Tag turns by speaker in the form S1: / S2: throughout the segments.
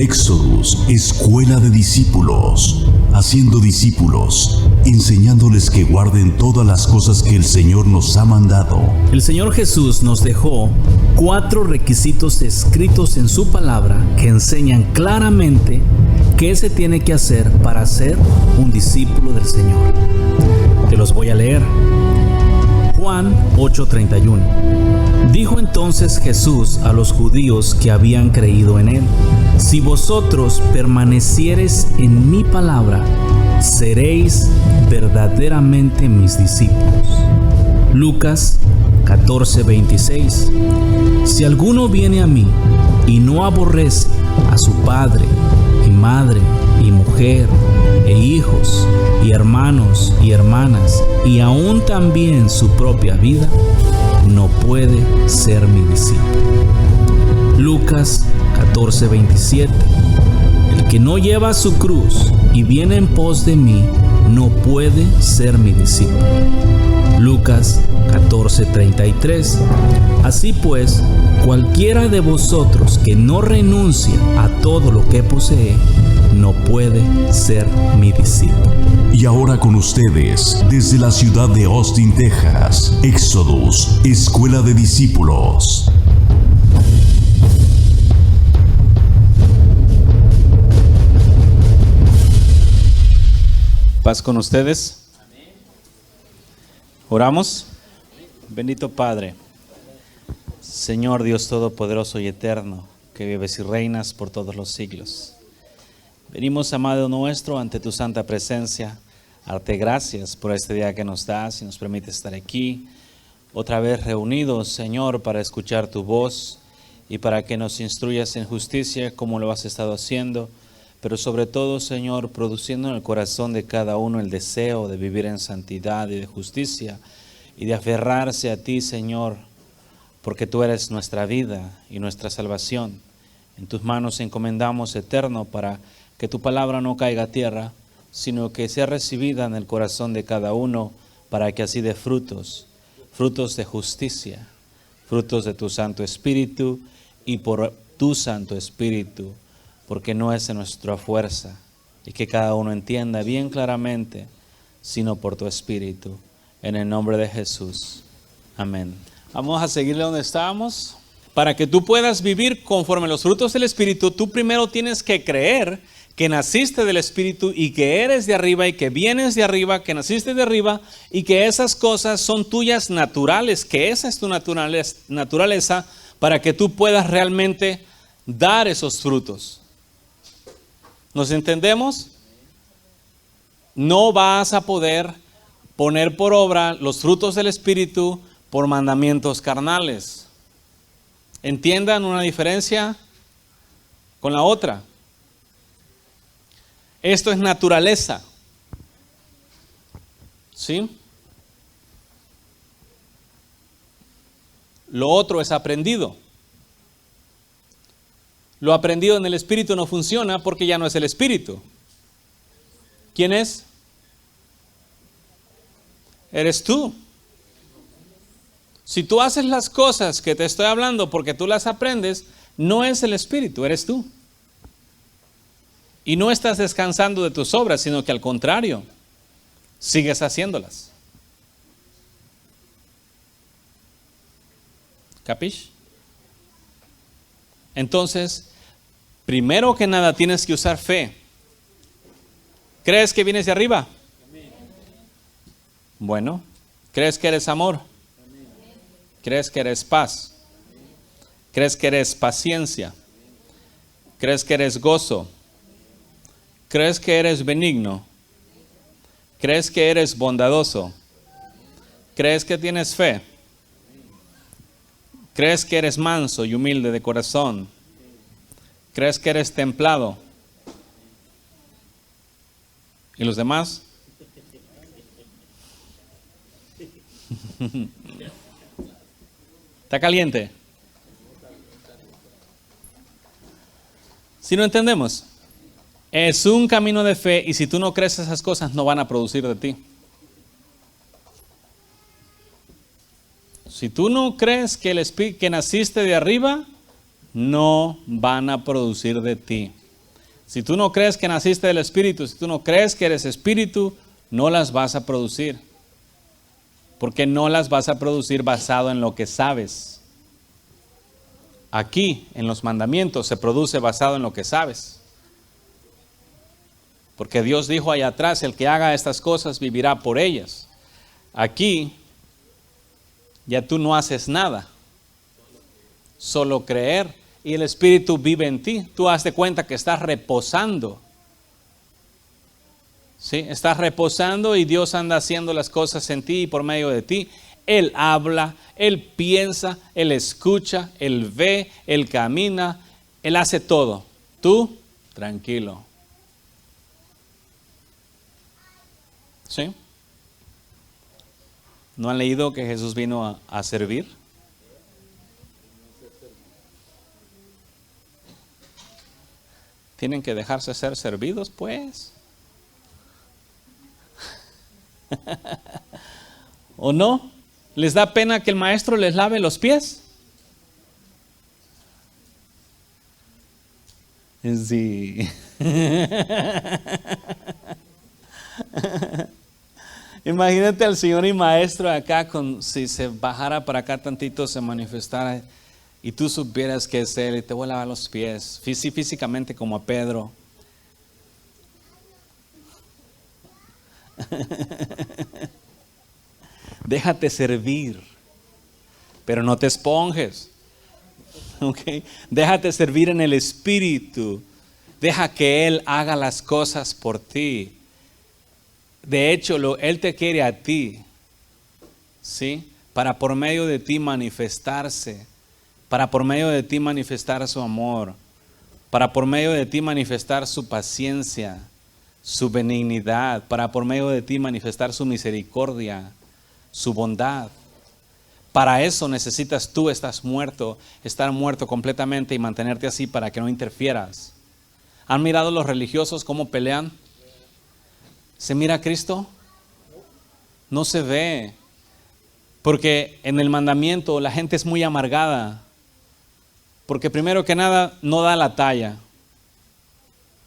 S1: Éxodus, escuela de discípulos, haciendo discípulos, enseñándoles que guarden todas las cosas que el Señor nos ha mandado.
S2: El Señor Jesús nos dejó 4 requisitos escritos en su palabra que enseñan claramente qué se tiene que hacer para ser un discípulo del Señor. Te los voy a leer. Juan 8:31. Dijo entonces Jesús a los judíos que habían creído en él: si vosotros permaneciereis en mi palabra, seréis verdaderamente mis discípulos. Lucas 14:26. Si alguno viene a mí y no aborrece a su padre y madre y mujer e hijos y hermanos y hermanas y aún también su propia vida, no puede ser mi discípulo. Lucas 14:27. El que no lleva su cruz y viene en pos de mí, no puede ser mi discípulo. Lucas 14:33. Así pues, cualquiera de vosotros que no renuncia a todo lo que posee, no puede ser mi discípulo.
S1: Y ahora con ustedes, desde la ciudad de Austin, Texas, Éxodus, escuela de discípulos.
S2: Paz con ustedes. Oramos. Bendito Padre, Señor Dios Todopoderoso y Eterno, que vives y reinas por todos los siglos. Venimos, amado nuestro, ante tu santa presencia, a darte gracias por este día que nos das y nos permite estar aquí, otra vez reunidos, Señor, para escuchar tu voz y para que nos instruyas en justicia como lo has estado haciendo, pero sobre todo, Señor, produciendo en el corazón de cada uno el deseo de vivir en santidad y de justicia y de aferrarse a ti, Señor, porque tú eres nuestra vida y nuestra salvación. En tus manos encomendamos, Eterno, para que tu palabra no caiga a tierra, sino que sea recibida en el corazón de cada uno, para que así dé frutos de justicia, frutos de tu Santo Espíritu y por tu Santo Espíritu, porque no es en nuestra fuerza, y que cada uno entienda bien claramente, sino por tu Espíritu. En el nombre de Jesús. Amén. Vamos a seguirle donde estábamos. Para que tú puedas vivir conforme a los frutos del Espíritu, tú primero tienes que creer que naciste del Espíritu y que eres de arriba y que vienes de arriba, que naciste de arriba y que esas cosas son tuyas naturales, que esa es tu naturaleza para que tú puedas realmente dar esos frutos. ¿Nos entendemos? No vas a poder poner por obra los frutos del Espíritu por mandamientos carnales. ¿Entiendan una diferencia con la otra? Esto es naturaleza. ¿Sí? Lo otro es aprendido. Lo aprendido en el Espíritu no funciona porque ya no es el Espíritu. ¿Quién es? Eres tú. Si tú haces las cosas que te estoy hablando porque tú las aprendes, no es el Espíritu, eres tú. Y no estás descansando de tus obras, sino que al contrario, sigues haciéndolas. ¿Capish? Entonces, primero que nada tienes que usar fe. ¿Crees que vienes de arriba? Bueno, ¿crees que eres amor? ¿Crees que eres paz? ¿Crees que eres paciencia? ¿Crees que eres gozo? ¿Crees que eres benigno? ¿Crees que eres bondadoso? ¿Crees que tienes fe? ¿Crees que eres manso y humilde de corazón? ¿Crees que eres templado? ¿Y los demás? ¿Está caliente? Si no entendemos, es un camino de fe y si tú no crees esas cosas no van a producir de ti. Si tú no crees que naciste de arriba, no van a producir de ti. Si tú no crees que naciste del Espíritu, si tú no crees que eres Espíritu, no las vas a producir. Porque no las vas a producir basado en lo que sabes. Aquí, en los mandamientos, se produce basado en lo que sabes. Porque Dios dijo allá atrás, el que haga estas cosas vivirá por ellas. Aquí, ya tú no haces nada. Solo creer. Y el Espíritu vive en ti. Tú hazte cuenta que estás reposando. ¿Sí? Estás reposando y Dios anda haciendo las cosas en ti y por medio de ti. Él habla, Él piensa, Él escucha, Él ve, Él camina, Él hace todo. Tú, tranquilo. ¿Sí? ¿No han leído que Jesús vino a servir? Tienen que dejarse ser servidos, pues. ¿O no? ¿Les da pena que el maestro les lave los pies? Sí. Imagínate al Señor y maestro acá, si se bajara para acá tantito, se manifestara y tú supieras que es Él y te voy a lavar los pies, físicamente como a Pedro. Déjate servir, pero no te esponjes. ¿Okay? Déjate servir en el Espíritu. Deja que Él haga las cosas por ti. De hecho, Él te quiere a ti, ¿sí? Para por medio de ti manifestarse, para por medio de ti manifestar su amor, para por medio de ti manifestar su paciencia, su benignidad, para por medio de ti manifestar su misericordia, su bondad. Para eso necesitas tú estar muerto completamente y mantenerte así para que no interfieras. ¿Han mirado los religiosos cómo pelean? ¿Se mira a Cristo? No se ve. Porque en el mandamiento la gente es muy amargada. Porque primero que nada no da la talla.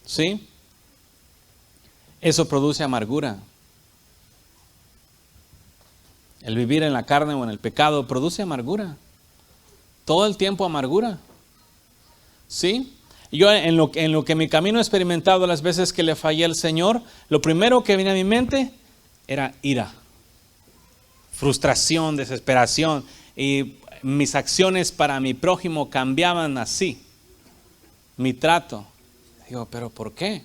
S2: ¿Sí? Eso produce amargura. El vivir en la carne o en el pecado produce amargura. Todo el tiempo amargura. ¿Sí? Yo en lo que en mi camino he experimentado las veces que le fallé al Señor, lo primero que vino a mi mente era ira, frustración, desesperación. Y mis acciones para mi prójimo cambiaban así. Mi trato. Digo, ¿pero por qué?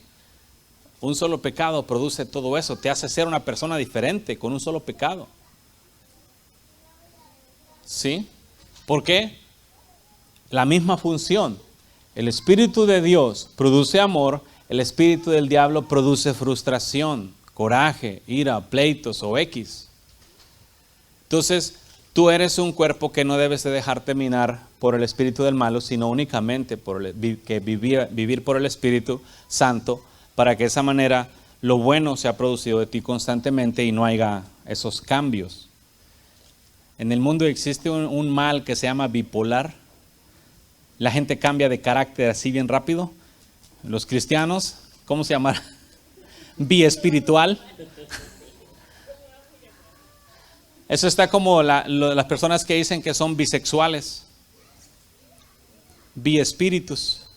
S2: Un solo pecado produce todo eso. Te hace ser una persona diferente con un solo pecado. ¿Sí? ¿Por qué? La misma función. El Espíritu de Dios produce amor, el espíritu del diablo produce frustración, coraje, ira, pleitos o X. Entonces, tú eres un cuerpo que no debes de dejarte minar por el espíritu del malo, sino únicamente vivir por el Espíritu Santo, para que de esa manera lo bueno sea producido de ti constantemente y no haya esos cambios. En el mundo existe un mal que se llama bipolar. La gente cambia de carácter así bien rápido. Los cristianos, ¿cómo se llama? Biespiritual. Eso está como las personas que dicen que son bisexuales. Biespíritus.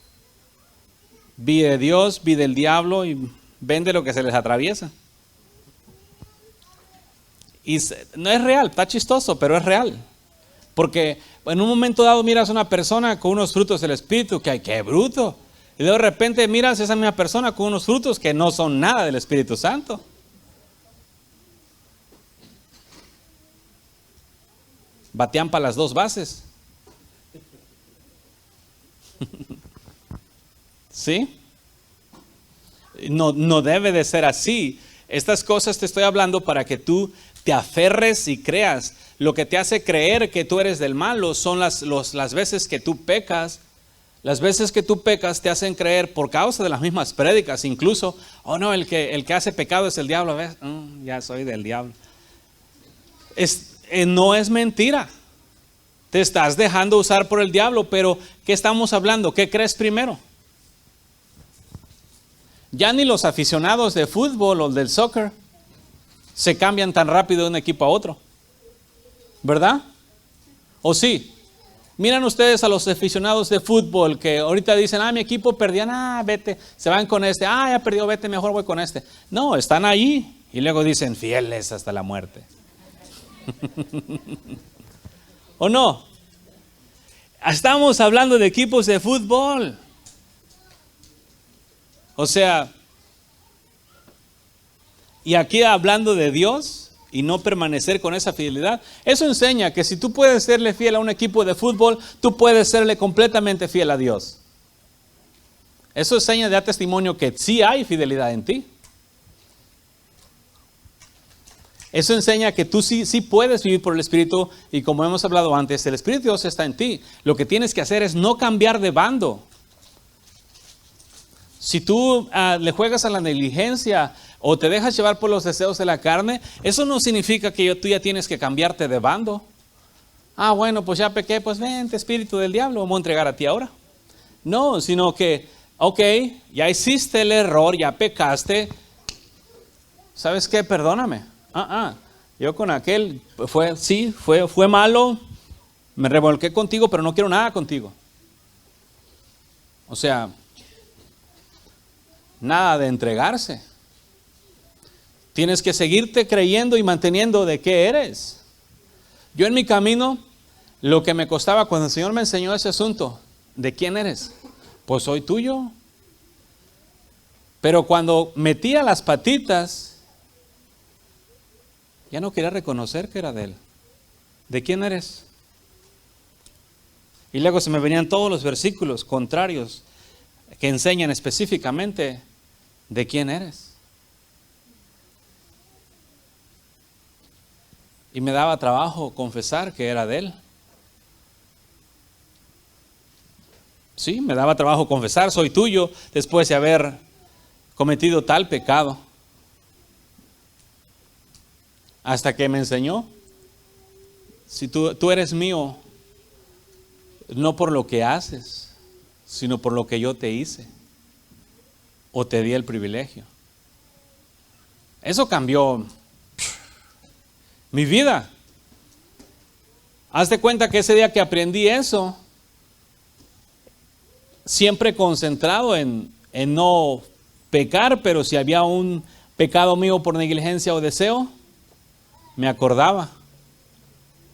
S2: Bi de Dios, bi del diablo y ven de lo que se les atraviesa. Y no es real, está chistoso, pero es real. Porque en un momento dado miras a una persona con unos frutos del Espíritu, que ¡qué bruto! Y luego de repente miras a esa misma persona con unos frutos que no son nada del Espíritu Santo. Batean para las dos bases. ¿Sí? No debe de ser así. Estas cosas te estoy hablando para que tú te aferres y creas. Lo que te hace creer que tú eres del malo son las veces que tú pecas. Las veces que tú pecas te hacen creer por causa de las mismas prédicas. Incluso, oh no, el que hace pecado es el diablo. ¿Ves? Ya soy del diablo. No es mentira. Te estás dejando usar por el diablo, pero ¿qué estamos hablando? ¿Qué crees primero? Ya ni los aficionados de fútbol o del soccer se cambian tan rápido de un equipo a otro, ¿verdad? ¿O sí? Miran ustedes a los aficionados de fútbol que ahorita dicen, mi equipo perdió, vete, se van con este, ya perdió, vete, mejor voy con este. No, están ahí y luego dicen, fieles hasta la muerte. ¿O no? Estamos hablando de equipos de fútbol. O sea, y aquí hablando de Dios y no permanecer con esa fidelidad, eso enseña que si tú puedes serle fiel a un equipo de fútbol, tú puedes serle completamente fiel a Dios. Eso enseña, da testimonio que sí hay fidelidad en ti. Eso enseña que tú sí puedes vivir por el Espíritu, y como hemos hablado antes, el Espíritu de Dios está en ti. Lo que tienes que hacer es no cambiar de bando. Si tú le juegas a la negligencia o te dejas llevar por los deseos de la carne, eso no significa que tú ya tienes que cambiarte de bando. Bueno, pues ya pequé, pues vente, espíritu del diablo, vamos a entregar a ti ahora. No, sino que, ya hiciste el error, ya pecaste. ¿Sabes qué? Perdóname. Yo con aquel, fue malo, me revolqué contigo, pero no quiero nada contigo. O sea, nada de entregarse. Tienes que seguirte creyendo y manteniendo de qué eres. Yo en mi camino, lo que me costaba cuando el Señor me enseñó ese asunto, ¿de quién eres? Pues soy tuyo. Pero cuando metía las patitas, ya no quería reconocer que era de Él. ¿De quién eres? Y luego se me venían todos los versículos contrarios que enseñan específicamente de quién eres. Y me daba trabajo confesar que era de Él. Sí, me daba trabajo confesar, soy tuyo, después de haber cometido tal pecado. Hasta que me enseñó, si tú eres mío, no por lo que haces, sino por lo que yo te hice, o te di el privilegio. Eso cambió mi vida. Haz de cuenta que ese día que aprendí eso, siempre concentrado en no pecar, pero si había un pecado mío por negligencia o deseo, me acordaba.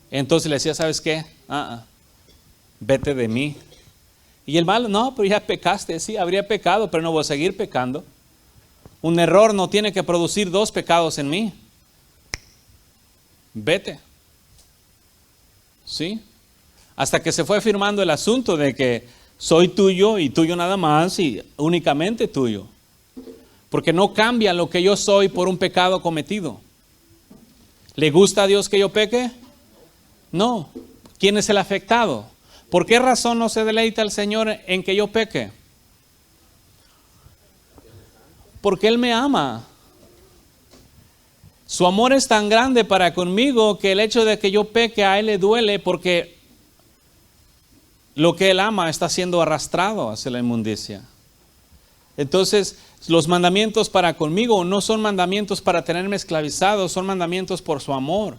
S2: Entonces le decía, ¿sabes qué? Vete de mí. Y el malo, no, pero ya pecaste. Sí, habría pecado, pero no voy a seguir pecando. Un error no tiene que producir dos pecados en mí. Vete. ¿Sí? Hasta que se fue firmando el asunto de que soy tuyo y tuyo nada más y únicamente tuyo. Porque no cambia lo que yo soy por un pecado cometido. ¿Le gusta a Dios que yo peque? No. ¿Quién es el afectado? ¿Por qué razón no se deleita el Señor en que yo peque? Porque Él me ama. Su amor es tan grande para conmigo que el hecho de que yo peque a Él le duele, porque lo que Él ama está siendo arrastrado hacia la inmundicia. Entonces, los mandamientos para conmigo no son mandamientos para tenerme esclavizado, son mandamientos por su amor.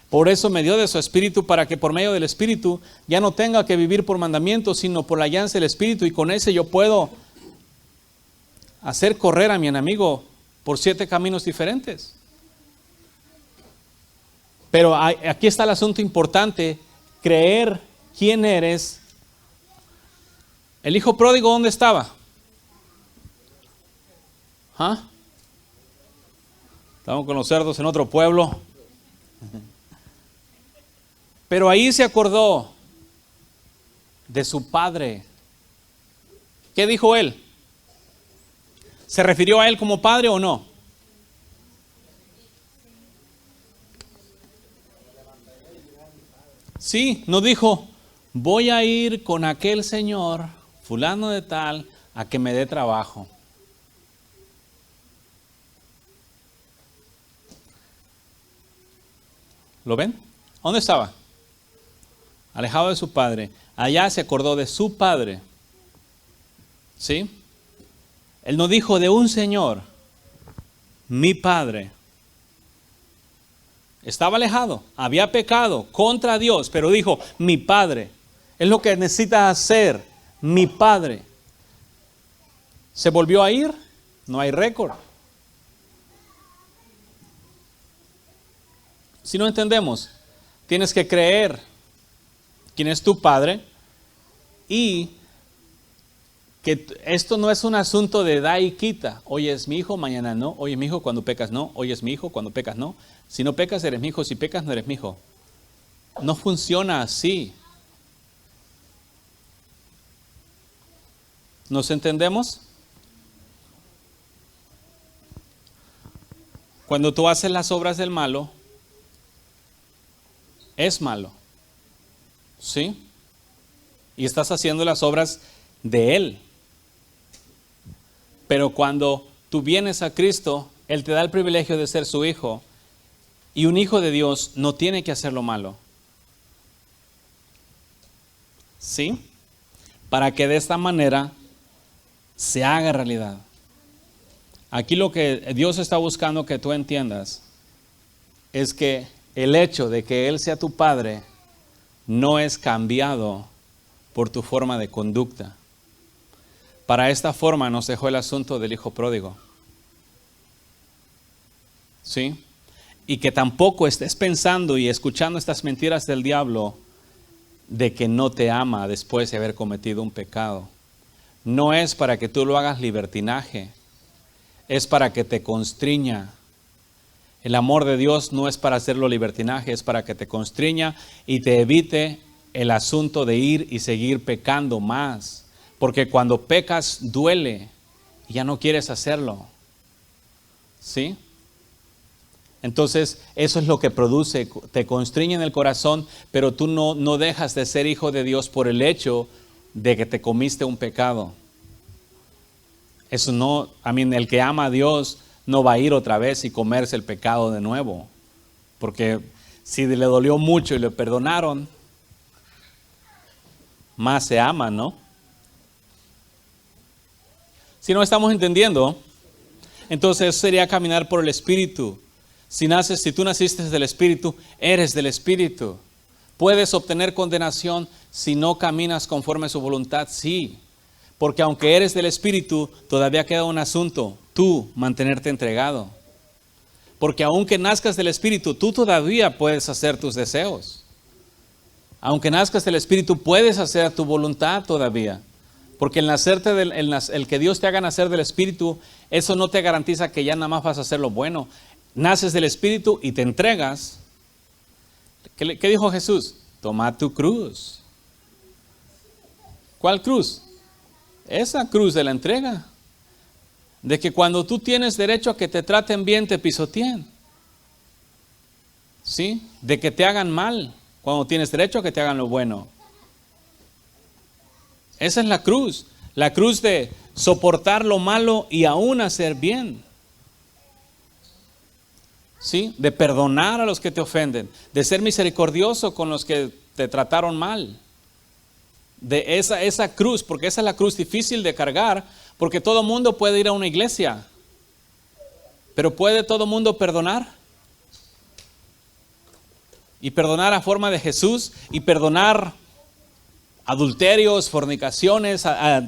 S2: Por eso me dio de su Espíritu, para que por medio del Espíritu ya no tenga que vivir por mandamientos, sino por la alianza del Espíritu, y con ese yo puedo hacer correr a mi enemigo por 7 caminos diferentes. Pero aquí está el asunto importante, creer quién eres. ¿El hijo pródigo dónde estaba? Estamos con los cerdos en otro pueblo. Pero ahí se acordó de su padre. ¿Qué dijo él? ¿Se refirió a él como padre o no? Sí, no dijo, voy a ir con aquel señor, fulano de tal, a que me dé trabajo. ¿Lo ven? ¿Dónde estaba? Alejado de su padre. Allá se acordó de su padre. ¿Sí? Él no dijo de un señor, mi padre. Estaba alejado, había pecado contra Dios, pero dijo, mi padre. Es lo que necesita hacer, mi padre. ¿Se volvió a ir? No hay récord. Si no entendemos, tienes que creer quién es tu padre y que esto no es un asunto de da y quita. Hoy es mi hijo, mañana no. Hoy es mi hijo, cuando pecas no. Hoy es mi hijo, cuando pecas no. Si no pecas eres mi hijo, si pecas no eres mi hijo. No funciona así. ¿Nos entendemos? Cuando tú haces las obras del malo, es malo. ¿Sí? Y estás haciendo las obras de Él. Pero cuando tú vienes a Cristo, Él te da el privilegio de ser su hijo. Y un hijo de Dios no tiene que hacer lo malo. ¿Sí? Para que de esta manera se haga realidad. Aquí lo que Dios está buscando que tú entiendas es que el hecho de que Él sea tu Padre no es cambiado por tu forma de conducta. Para esta forma nos dejó el asunto del hijo pródigo. ¿Sí? Y que tampoco estés pensando y escuchando estas mentiras del diablo de que no te ama después de haber cometido un pecado. No es para que tú lo hagas libertinaje, es para que te constriña. El amor de Dios no es para hacerlo libertinaje, es para que te constriña y te evite el asunto de ir y seguir pecando más. Porque cuando pecas duele y ya no quieres hacerlo. ¿Sí? Entonces eso es lo que produce, te constriñe en el corazón, pero tú no dejas de ser hijo de Dios por el hecho de que te comiste un pecado. Eso no, el que ama a Dios no va a ir otra vez y comerse el pecado de nuevo. Porque si le dolió mucho y le perdonaron, más se ama, ¿no? Si no estamos entendiendo, entonces eso sería caminar por el Espíritu. Si tú naciste del Espíritu, eres del Espíritu. ¿Puedes obtener condenación si no caminas conforme a su voluntad? Sí. Porque aunque eres del Espíritu, todavía queda un asunto, tú mantenerte entregado. Porque aunque nazcas del Espíritu, tú todavía puedes hacer tus deseos. Aunque nazcas del Espíritu, puedes hacer tu voluntad todavía. Porque el que Dios te haga nacer del Espíritu, eso no te garantiza que ya nada más vas a hacer lo bueno. Naces del Espíritu y te entregas. ¿Qué dijo Jesús? Toma tu cruz. ¿Cuál cruz? Esa cruz de la entrega. De que cuando tú tienes derecho a que te traten bien, te pisoteen. ¿Sí? De que te hagan mal, cuando tienes derecho a que te hagan lo bueno. Esa es la cruz de soportar lo malo y aún hacer bien. ¿Sí? De perdonar a los que te ofenden, de ser misericordioso con los que te trataron mal. De esa cruz, porque esa es la cruz difícil de cargar, porque todo mundo puede ir a una iglesia, pero ¿puede todo mundo perdonar? Y perdonar a forma de Jesús, y perdonar adulterios, fornicaciones, a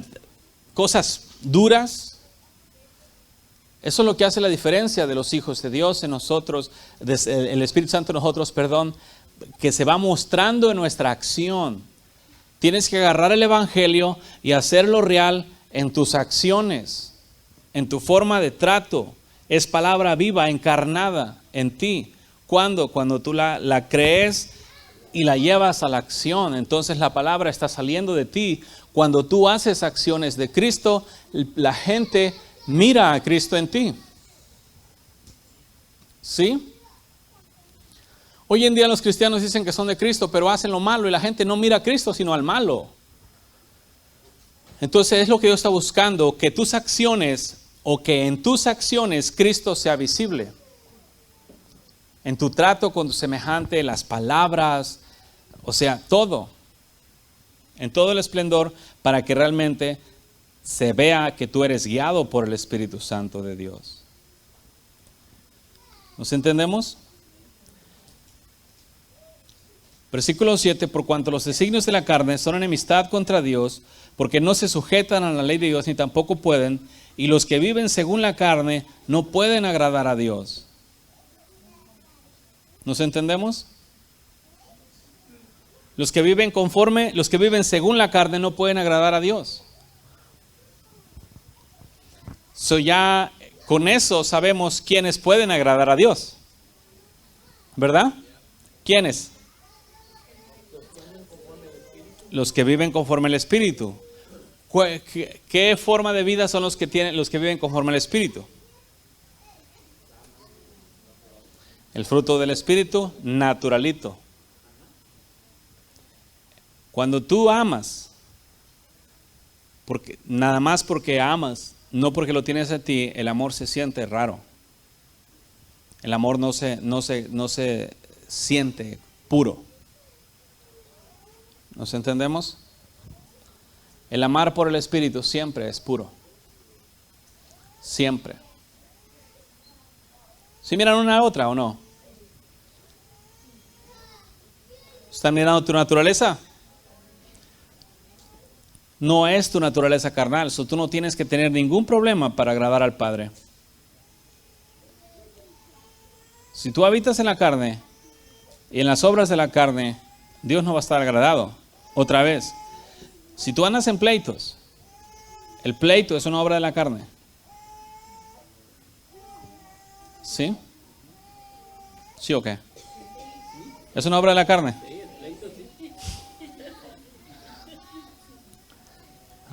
S2: cosas duras. Eso es lo que hace la diferencia de los hijos de Dios en nosotros, el Espíritu Santo en nosotros, que se va mostrando en nuestra acción. Tienes que agarrar el Evangelio y hacerlo real en tus acciones, en tu forma de trato. Es palabra viva, encarnada en ti. ¿Cuándo? Cuando tú la crees y la llevas a la acción. Entonces la palabra está saliendo de ti. Cuando tú haces acciones de Cristo, la gente mira a Cristo en ti. ¿Sí? Hoy en día los cristianos dicen que son de Cristo, pero hacen lo malo y la gente no mira a Cristo sino al malo. Entonces es lo que Dios está buscando, que tus acciones o que en tus acciones Cristo sea visible. En tu trato con tu semejante, las palabras, o sea, todo. En todo el esplendor para que realmente se vea que tú eres guiado por el Espíritu Santo de Dios. ¿Nos entendemos? Versículo 7, por cuanto los designios de la carne son enemistad contra Dios, porque no se sujetan a la ley de Dios ni tampoco pueden, y los que viven según la carne no pueden agradar a Dios. ¿Nos entendemos? Los que viven según la carne no pueden agradar a Dios. Ya con eso sabemos quiénes pueden agradar a Dios. ¿Verdad? ¿Quiénes? Los que viven conforme al Espíritu. ¿Qué forma de vida son los que viven conforme al Espíritu? El fruto del Espíritu, naturalito. Cuando tú amas, nada más porque amas, no porque lo tienes a ti, el amor se siente raro. El amor no se siente puro. ¿Nos entendemos? El amar por el Espíritu siempre es puro. Siempre. ¿Sí miran una a otra o no? ¿Están mirando tu naturaleza? No es tu naturaleza carnal, tú no tienes que tener ningún problema para agradar al Padre. Si tú habitas en la carne y en las obras de la carne, Dios no va a estar agradado. Otra vez, si tú andas en pleitos, el pleito es una obra de la carne. ¿Sí? ¿Sí o qué? ¿Es una obra de la carne?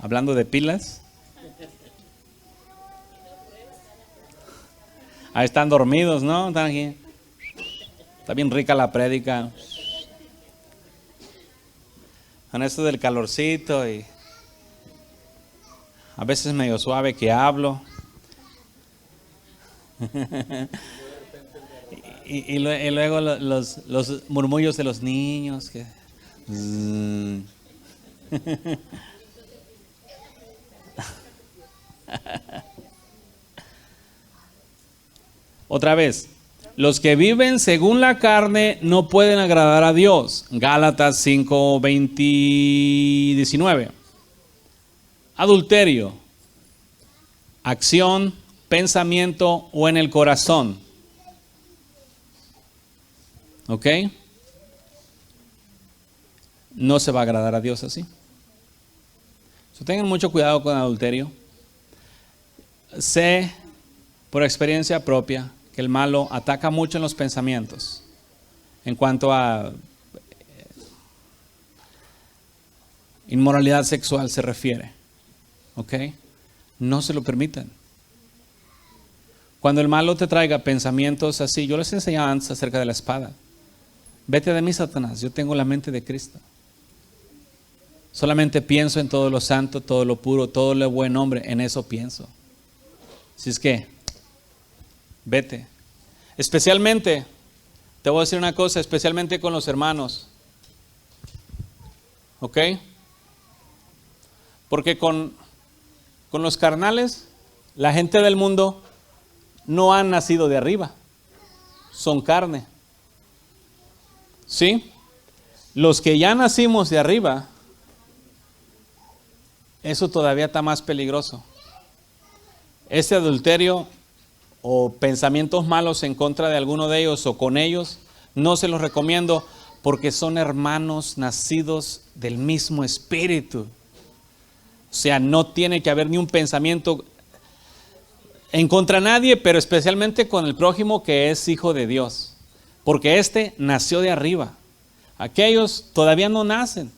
S2: Hablando de pilas. Ahí están dormidos, ¿no? Están aquí. Está bien rica la prédica. Con esto del calorcito y a veces medio suave que hablo. y luego los murmullos de los niños. Que Otra vez, los que viven según la carne no pueden agradar a Dios. Gálatas 5, 20, 19. Adulterio, acción, pensamiento o en el corazón. ¿Ok? No se va a agradar a Dios así. Tengan mucho cuidado con el adulterio. Sé por experiencia propia que el malo ataca mucho en los pensamientos en cuanto a inmoralidad sexual se refiere. ¿Ok? No se lo permitan. Cuando el malo te traiga pensamientos así, yo les enseñaba antes acerca de la espada. Vete de mí, Satanás, yo tengo la mente de Cristo. Solamente pienso en todo lo santo, todo lo puro, todo lo buen hombre, en eso pienso. Así es que, vete. Especialmente, te voy a decir una cosa, especialmente con los hermanos. ¿Ok? Porque con los carnales, la gente del mundo no han nacido de arriba. Son carne. ¿Sí? Los que ya nacimos de arriba, eso todavía está más peligroso. Ese adulterio o pensamientos malos en contra de alguno de ellos o con ellos, no se los recomiendo porque son hermanos nacidos del mismo espíritu. O sea, no tiene que haber ni un pensamiento en contra de nadie, pero especialmente con el prójimo que es hijo de Dios. Porque este nació de arriba. Aquellos todavía no nacen,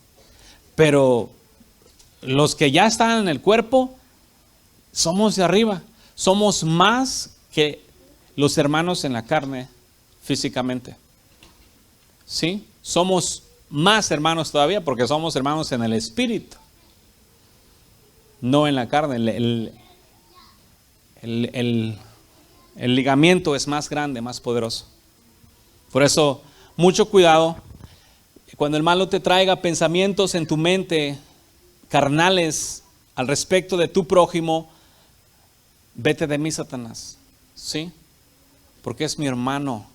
S2: pero los que ya están en el cuerpo, somos de arriba. Somos más que los hermanos en la carne físicamente. ¿Sí? Somos más hermanos todavía porque somos hermanos en el espíritu. No en la carne. El ligamiento es más grande, más poderoso. Por eso, mucho cuidado. Cuando el malo te traiga pensamientos en tu mente carnales al respecto de tu prójimo, vete de mí, Satanás. ¿Sí? Porque es mi hermano.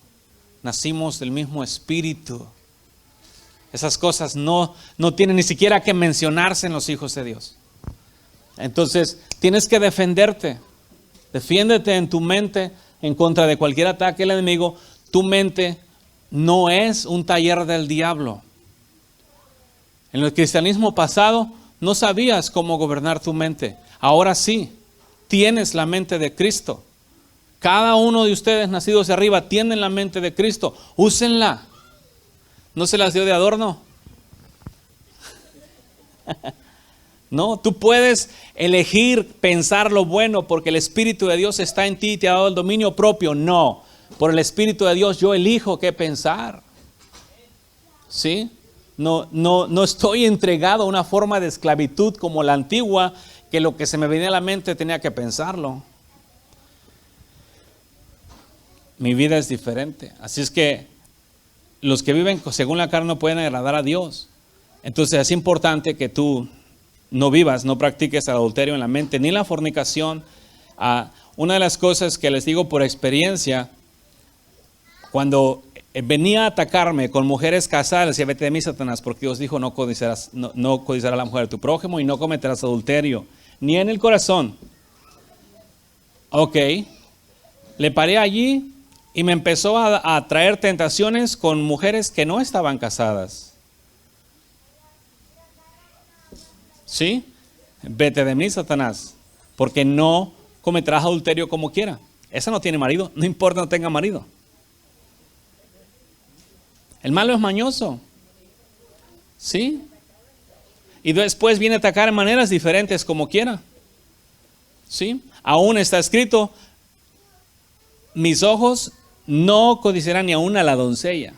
S2: Nacimos del mismo espíritu. Esas cosas no tienen ni siquiera que mencionarse en los hijos de Dios. Entonces, tienes que defenderte. Defiéndete en tu mente en contra de cualquier ataque del enemigo. Tu mente no es un taller del diablo. En el cristianismo pasado no sabías cómo gobernar tu mente. Ahora sí, tienes la mente de Cristo. Cada uno de ustedes nacidos de arriba tienen la mente de Cristo. Úsenla. ¿No se las dio de adorno? No, tú puedes elegir pensar lo bueno porque el Espíritu de Dios está en ti y te ha dado el dominio propio. No, por el Espíritu de Dios yo elijo qué pensar. ¿Sí? No estoy entregado a una forma de esclavitud como la antigua, que lo que se me venía a la mente tenía que pensarlo. Mi vida es diferente. Así es que los que viven según la carne no pueden agradar a Dios. Entonces es importante que tú no vivas, no practiques el adulterio en la mente, ni la fornicación. Una de las cosas que les digo por experiencia, cuando venía a atacarme con mujeres casadas, decía, vete de mí, Satanás, porque Dios dijo, no codiciarás a la mujer de tu prójimo y no cometerás adulterio, ni en el corazón. Ok, le paré allí y me empezó a traer tentaciones con mujeres que no estaban casadas. ¿Sí? Vete de mí, Satanás, porque no cometerás adulterio como quiera. Esa no tiene marido, no importa no tenga marido. El malo es mañoso. ¿Sí? Y después viene a atacar de maneras diferentes como quiera. ¿Sí? Aún está escrito, mis ojos no codiciarán ni aún a la doncella.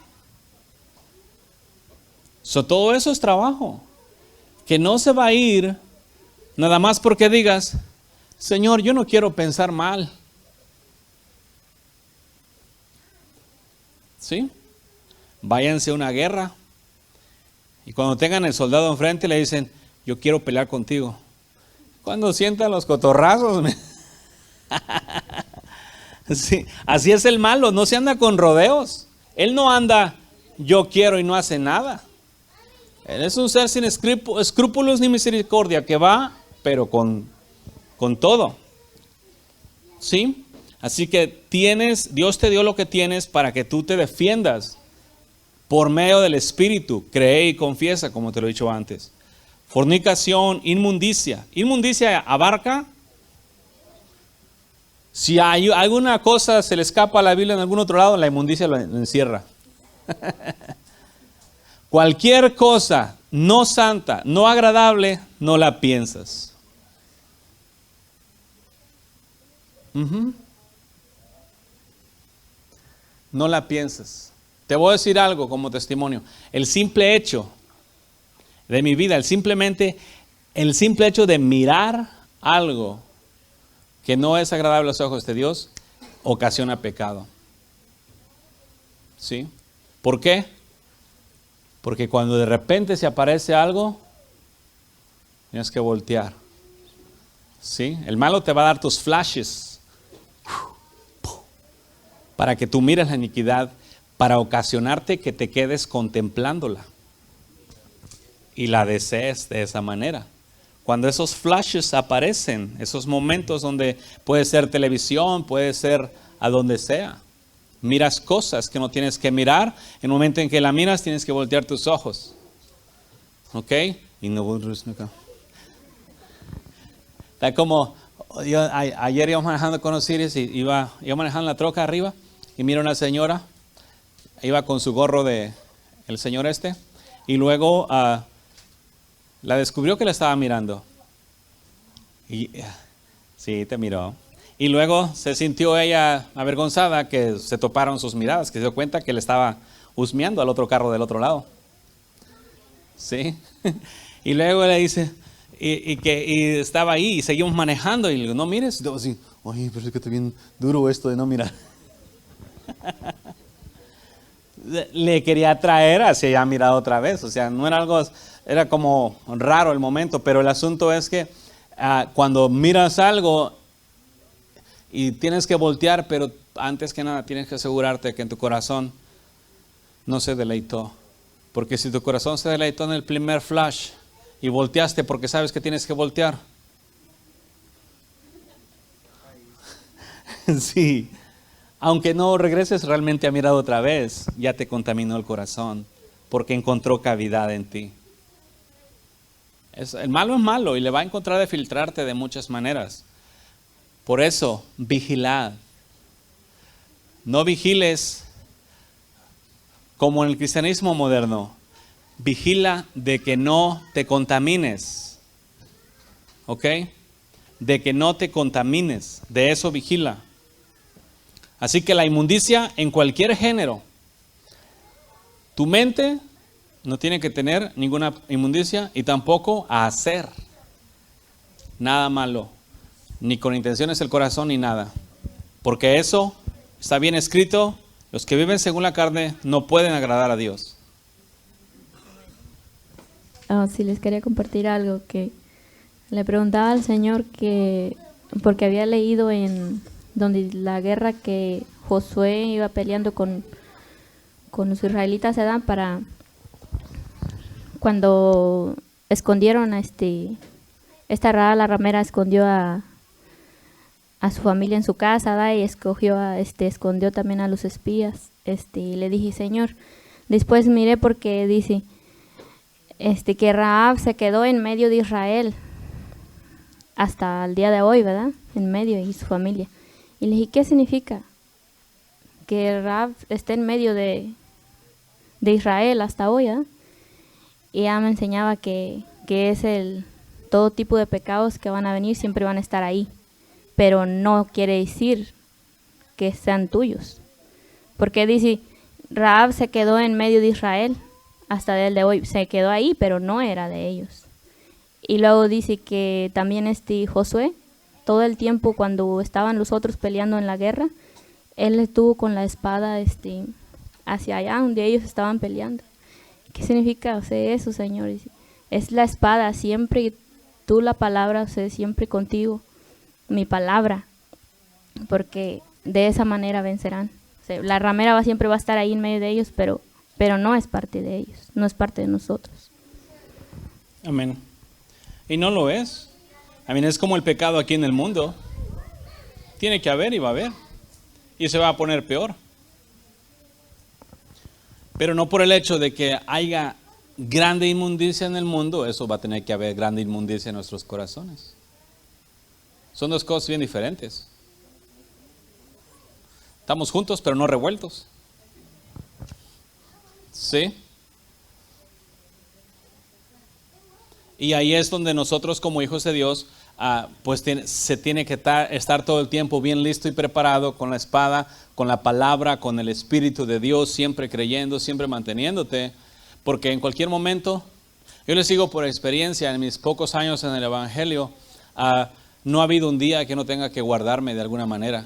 S2: Todo eso es trabajo. Que no se va a ir nada más porque digas, Señor, yo no quiero pensar mal. ¿Sí? Váyanse a una guerra y cuando tengan el soldado enfrente le dicen, yo quiero pelear contigo. Cuando sientan los cotorrazos, sí, así es el malo, no se anda con rodeos. Él no anda, yo quiero y no hace nada. Él es un ser sin escrúpulos ni misericordia, que va, pero con todo. ¿Sí? Así que Dios te dio lo que tienes para que tú te defiendas por medio del Espíritu. Cree y confiesa, como te lo he dicho antes. Fornicación, inmundicia. Inmundicia abarca, si hay alguna cosa se le escapa a la Biblia en algún otro lado, la inmundicia lo encierra. Cualquier cosa no santa, no agradable, no la piensas. No la piensas. Te voy a decir algo como testimonio. El simple hecho de mi vida, el simple hecho de mirar algo que no es agradable a los ojos de Dios, ocasiona pecado. ¿Sí? ¿Por qué? Porque cuando de repente se aparece algo, tienes que voltear. ¿Sí? El malo te va a dar tus flashes para que tú mires la iniquidad, para ocasionarte que te quedes contemplándola y la desees de esa manera. Cuando esos flashes aparecen, esos momentos donde puede ser televisión, puede ser a donde sea, miras cosas que no tienes que mirar. En el momento en que la miras, tienes que voltear tus ojos. ¿Ok? Y no. Está como, ayer íbamos manejando con los Sirius y iba manejando la troca arriba y mira una señora, iba con su gorro de el señor y luego la descubrió que la estaba mirando. Y sí, te miró. Y luego se sintió ella avergonzada que se toparon sus miradas, que se dio cuenta que le estaba husmeando al otro carro del otro lado. ¿Sí? Y luego le dice, y estaba ahí y seguimos manejando y le digo, no mires. Y yo así, oye, pero es que está bien duro esto de no mirar. Le quería traer hacia allá mirado otra vez. O sea, no era algo, era como raro el momento, pero el asunto es que cuando miras algo y tienes que voltear, pero antes que nada tienes que asegurarte que en tu corazón no se deleitó. Porque si tu corazón se deleitó en el primer flash y volteaste porque sabes que tienes que voltear. Sí, aunque no regreses realmente a mirar otra vez, ya te contaminó el corazón porque encontró cavidad en ti. El malo es malo y le va a encontrar de filtrarte de muchas maneras. Por eso, vigilad. No vigiles como en el cristianismo moderno. Vigila de que no te contamines. ¿Ok? De que no te contamines. De eso vigila. Así que la inmundicia en cualquier género. Tu mente no tiene que tener ninguna inmundicia y tampoco a hacer nada malo, ni con intenciones del corazón ni nada. Porque eso está bien escrito, los que viven según la carne no pueden agradar a Dios.
S3: Sí, les quería compartir algo que le preguntaba al Señor porque había leído en donde la guerra que Josué iba peleando con los israelitas se dan para cuando escondieron a esta Rahab la ramera escondió a su familia en su casa, ¿da? Y escondió también a los espías. Y le dije, Señor, después miré porque dice que Rahab se quedó en medio de Israel hasta el día de hoy, ¿verdad? En medio, y su familia. Y le dije, ¿qué significa? Que Rahab esté en medio de Israel hasta hoy, ¿verdad? Y ella me enseñaba que es todo tipo de pecados que van a venir, siempre van a estar ahí. Pero no quiere decir que sean tuyos. Porque dice, Rahab se quedó en medio de Israel hasta el de hoy. Se quedó ahí, pero no era de ellos. Y luego dice que también Josué, todo el tiempo cuando estaban los otros peleando en la guerra, él estuvo con la espada hacia allá donde ellos estaban peleando. ¿Qué significa eso, Señor? Es la espada siempre, y tú la palabra, siempre contigo, mi palabra, porque de esa manera vencerán. La ramera siempre va a estar ahí en medio de ellos, pero no es parte de ellos, no es parte de nosotros.
S2: Amén. Y no lo es. Amén, es como el pecado aquí en el mundo. Tiene que haber y va a haber. Y se va a poner peor. Pero no por el hecho de que haya grande inmundicia en el mundo, eso va a tener que haber grande inmundicia en nuestros corazones. Son dos cosas bien diferentes. Estamos juntos pero no revueltos. ¿Sí? Y ahí es donde nosotros como hijos de Dios, se tiene que estar todo el tiempo bien listo y preparado con la espada, con la palabra, con el Espíritu de Dios, siempre creyendo, siempre manteniéndote, porque en cualquier momento, yo les digo por experiencia, en mis pocos años en el Evangelio, no ha habido un día que no tenga que guardarme de alguna manera.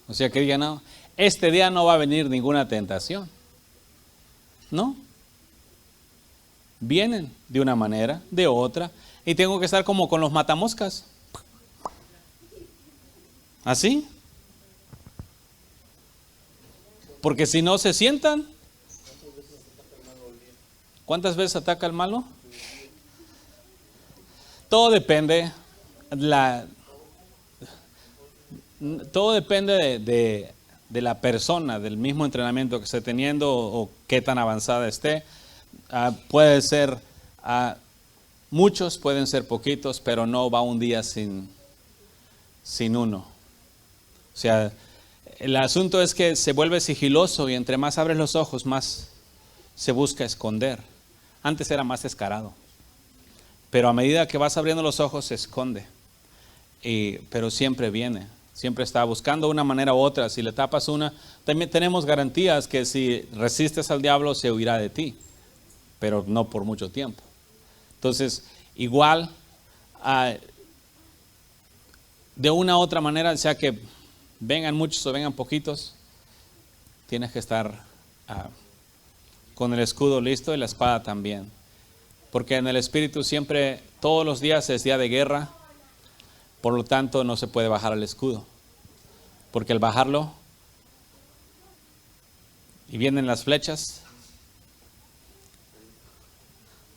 S2: O sea, que diga, no, este día no va a venir ninguna tentación. No. Vienen de una manera, de otra, y tengo que estar como con los matamoscas. ¿Así? Porque si no se sientan, ¿cuántas veces ataca el malo? Todo depende, todo depende de la persona, del mismo entrenamiento que esté teniendo o qué tan avanzada esté. Puede ser muchos, pueden ser poquitos, pero no va un día sin uno. O sea, el asunto es que se vuelve sigiloso y entre más abres los ojos, más se busca esconder. Antes era más descarado, pero a medida que vas abriendo los ojos se esconde. Pero siempre viene, siempre está buscando una manera u otra. Si le tapas una, también tenemos garantías que si resistes al diablo se huirá de ti, pero no por mucho tiempo. Entonces, igual, de una u otra manera, sea que vengan muchos o vengan poquitos, tienes que estar con el escudo listo y la espada también. Porque en el Espíritu siempre, todos los días es día de guerra. Por lo tanto, no se puede bajar el escudo. Porque al bajarlo y vienen las flechas,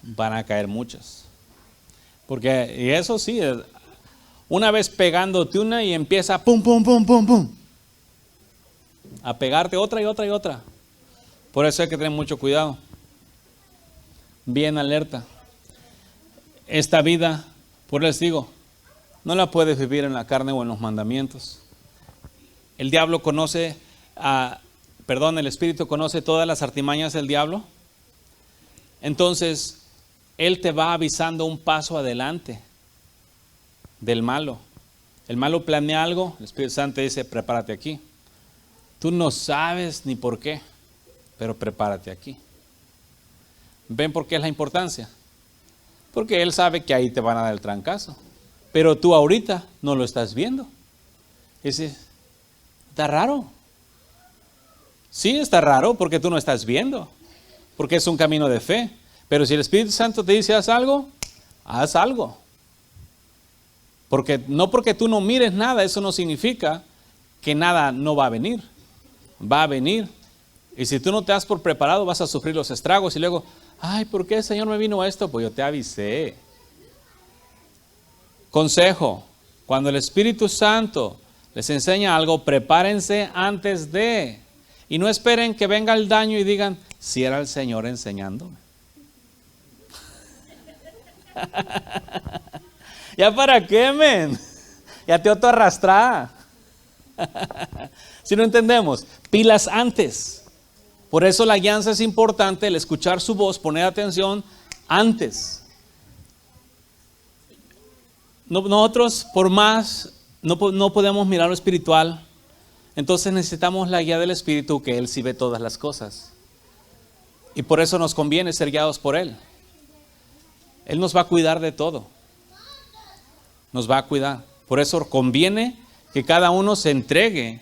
S2: van a caer muchas. Porque, y eso sí, una vez pegándote una y empieza pum, pum, pum, pum, pum, a pegarte otra y otra y otra. Por eso hay que tener mucho cuidado. Bien alerta. Esta vida, por les digo, no la puedes vivir en la carne o en los mandamientos. El diablo conoce, el espíritu conoce todas las artimañas del diablo. Entonces, él te va avisando un paso adelante del malo. El malo planea algo, el Espíritu Santo dice, prepárate aquí. Tú no sabes ni por qué, pero prepárate aquí. ¿Ven por qué es la importancia? Porque él sabe que ahí te van a dar el trancazo. Pero tú ahorita no lo estás viendo. Dice, está raro. Sí, está raro porque tú no estás viendo. Porque es un camino de fe. Pero si el Espíritu Santo te dice haz algo, haz algo. Porque no porque tú no mires nada, eso no significa que nada no va a venir. Va a venir. Y si tú no te das por preparado, vas a sufrir los estragos. Y luego, ay, ¿por qué el Señor me vino esto? Pues yo te avisé. Consejo, cuando el Espíritu Santo les enseña algo, prepárense antes de. Y no esperen que venga el daño y digan, si era el Señor enseñándome. ¿Ya para qué, men? Ya te auto arrastrar. Si no entendemos, pilas antes. Por eso la guianza es importante, el escuchar su voz, poner atención antes. Nosotros, por más, no podemos mirar lo espiritual. Entonces necesitamos la guía del Espíritu, que Él sí ve todas las cosas. Y por eso nos conviene ser guiados por Él. Él nos va a cuidar de todo. Nos va a cuidar. Por eso conviene que cada uno se entregue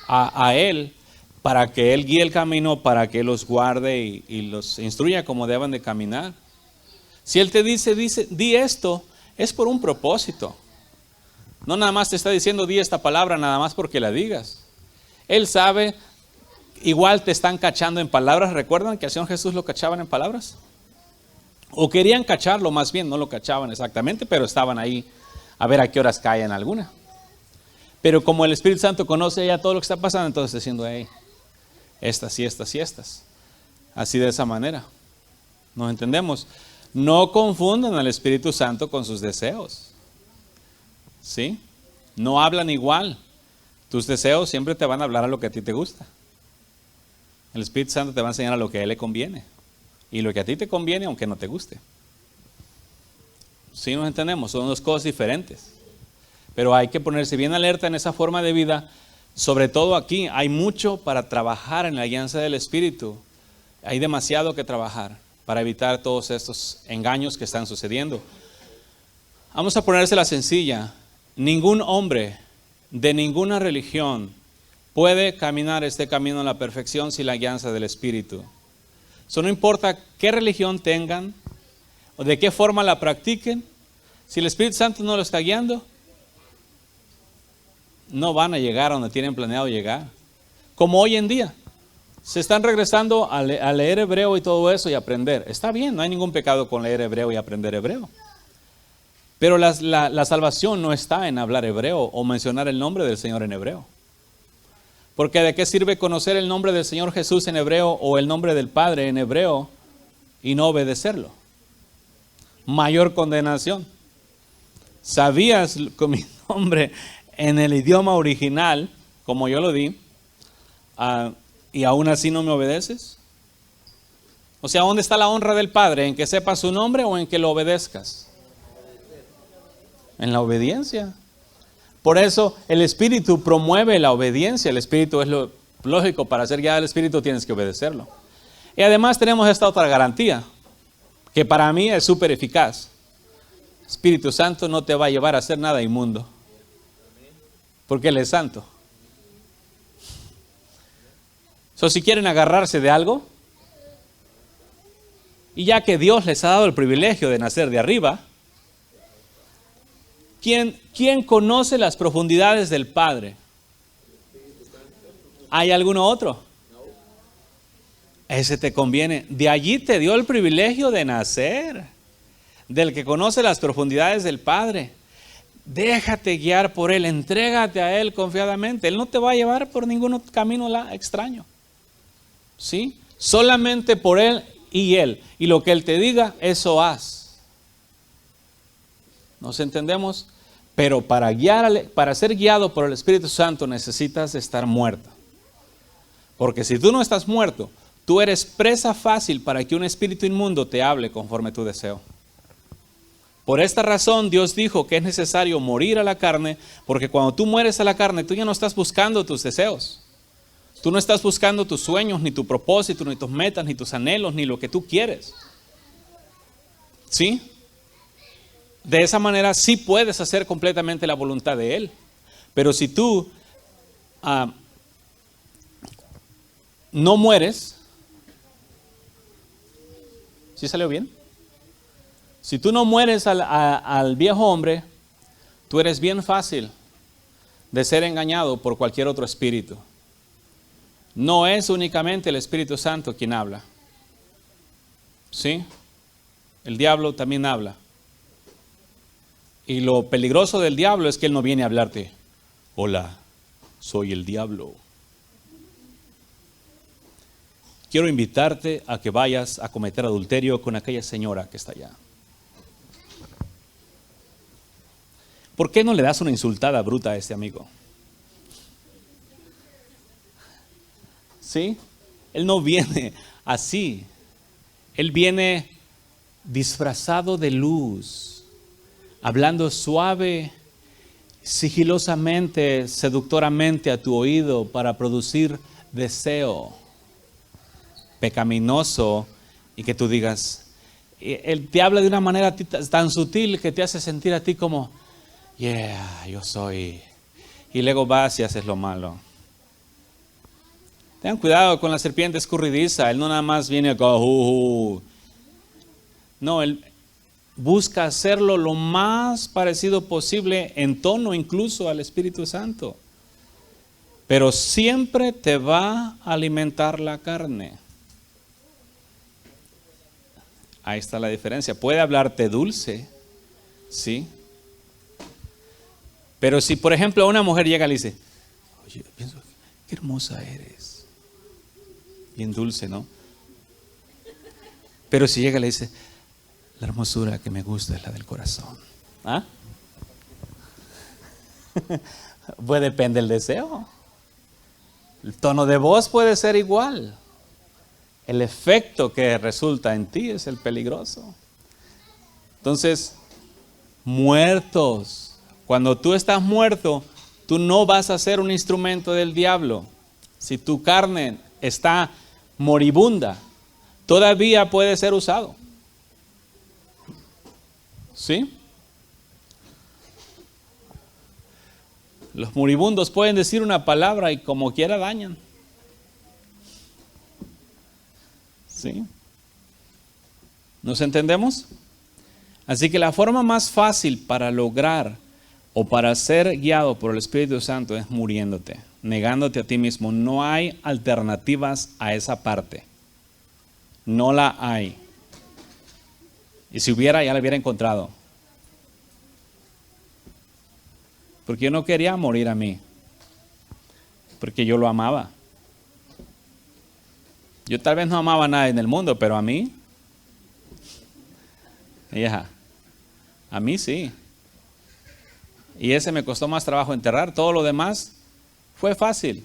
S2: a Él, para que Él guíe el camino, para que Él los guarde y los instruya como deben de caminar. Si Él te dice, di esto, es por un propósito. No nada más te está diciendo, di esta palabra, nada más porque la digas. Él sabe, igual te están cachando en palabras. ¿Recuerdan que al Señor Jesús lo cachaban en palabras? O querían cacharlo, más bien, no lo cachaban exactamente, pero estaban ahí a ver a qué horas caen alguna. Pero como el Espíritu Santo conoce ya todo lo que está pasando, entonces está diciendo, hey, estas y estas y estas. Así de esa manera. ¿Nos entendemos? No confundan al Espíritu Santo con sus deseos. ¿Sí? No hablan igual. Tus deseos siempre te van a hablar a lo que a ti te gusta. El Espíritu Santo te va a enseñar a lo que a Él le conviene. Y lo que a ti te conviene, aunque no te guste. ¿Sí nos entendemos? Son dos cosas diferentes. Pero hay que ponerse bien alerta en esa forma de vida. Sobre todo aquí, hay mucho para trabajar en la guianza del Espíritu. Hay demasiado que trabajar para evitar todos estos engaños que están sucediendo. Vamos a ponérsela sencilla. Ningún hombre de ninguna religión puede caminar este camino a la perfección sin la guianza del Espíritu. Eso no importa qué religión tengan o de qué forma la practiquen. Si el Espíritu Santo no lo está guiando, no van a llegar a donde tienen planeado llegar. Como hoy en día. Se están regresando a leer hebreo y todo eso y aprender. Está bien, no hay ningún pecado con leer hebreo y aprender hebreo. Pero la salvación no está en hablar hebreo o mencionar el nombre del Señor en hebreo. Porque ¿de qué sirve conocer el nombre del Señor Jesús en hebreo o el nombre del Padre en hebreo y no obedecerlo? Mayor condenación. ¿Sabías con mi nombre en el idioma original, como yo lo di, y aún así no me obedeces? O sea, ¿dónde está la honra del Padre? ¿En que sepas su nombre o en que lo obedezcas? En la obediencia. Por eso el Espíritu promueve la obediencia. El Espíritu es lo lógico. Para ser guiado del Espíritu tienes que obedecerlo. Y además tenemos esta otra garantía, que para mí es súper eficaz. Espíritu Santo no te va a llevar a hacer nada inmundo, porque Él es santo. Si quieren agarrarse de algo, y ya que Dios les ha dado el privilegio de nacer de arriba, ¿Quién conoce las profundidades del Padre? ¿Hay alguno otro? Ese te conviene. De allí te dio el privilegio de nacer, del que conoce las profundidades del Padre. Déjate guiar por Él, entrégate a Él confiadamente. Él no te va a llevar por ningún camino extraño. ¿Sí? Solamente por Él y Él. Y lo que Él te diga, eso haz. ¿Nos entendemos? Pero para ser guiado por el Espíritu Santo necesitas estar muerto. Porque si tú no estás muerto, tú eres presa fácil para que un espíritu inmundo te hable conforme tu deseo. Por esta razón Dios dijo que es necesario morir a la carne, porque cuando tú mueres a la carne, tú ya no estás buscando tus deseos. Tú no estás buscando tus sueños, ni tu propósito, ni tus metas, ni tus anhelos, ni lo que tú quieres. ¿Sí? De esa manera sí puedes hacer completamente la voluntad de Él. Pero si tú no mueres, ¿sí salió bien? Si tú no mueres al viejo hombre, tú eres bien fácil de ser engañado por cualquier otro espíritu. No es únicamente el Espíritu Santo quien habla. ¿Sí? El diablo también habla. Y lo peligroso del diablo es que él no viene a hablarte. Hola, soy el diablo. Quiero invitarte a que vayas a cometer adulterio con aquella señora que está allá. ¿Por qué no le das una insultada bruta a este amigo? ¿Sí? Él no viene así. Él viene disfrazado de luz, hablando suave, sigilosamente, seductoramente a tu oído para producir deseo pecaminoso y que tú digas, Él te habla de una manera tan sutil que te hace sentir a ti como, yeah, yo soy. Y luego vas y haces lo malo. Tengan cuidado con la serpiente escurridiza. Él no nada más viene acá. No, Él busca hacerlo lo más parecido posible en tono incluso al Espíritu Santo. Pero siempre te va a alimentar la carne. Ahí está la diferencia. Puede hablarte dulce, ¿sí? Pero si por ejemplo una mujer llega y le dice, oye, pienso, qué hermosa eres. Bien dulce, ¿no? Pero si llega y le dice, la hermosura que me gusta es la del corazón. ¿Ah? Pues depende del deseo. El tono de voz puede ser igual. El efecto que resulta en ti es el peligroso. Entonces, muertos. Cuando tú estás muerto, tú no vas a ser un instrumento del diablo. Si tu carne está moribunda, todavía puede ser usado. ¿Sí? Los moribundos pueden decir una palabra y como quiera dañan. ¿Sí? ¿Nos entendemos? Así que la forma más fácil para lograr o para ser guiado por el Espíritu Santo es muriéndote, negándote a ti mismo. No hay alternativas a esa parte. No la hay. Y si hubiera, ya la hubiera encontrado. Porque yo no quería morir a mí. Porque yo lo amaba. Yo tal vez no amaba a nadie en el mundo, pero a mí, a mí sí. Y ese me costó más trabajo enterrar. Todo lo demás fue fácil.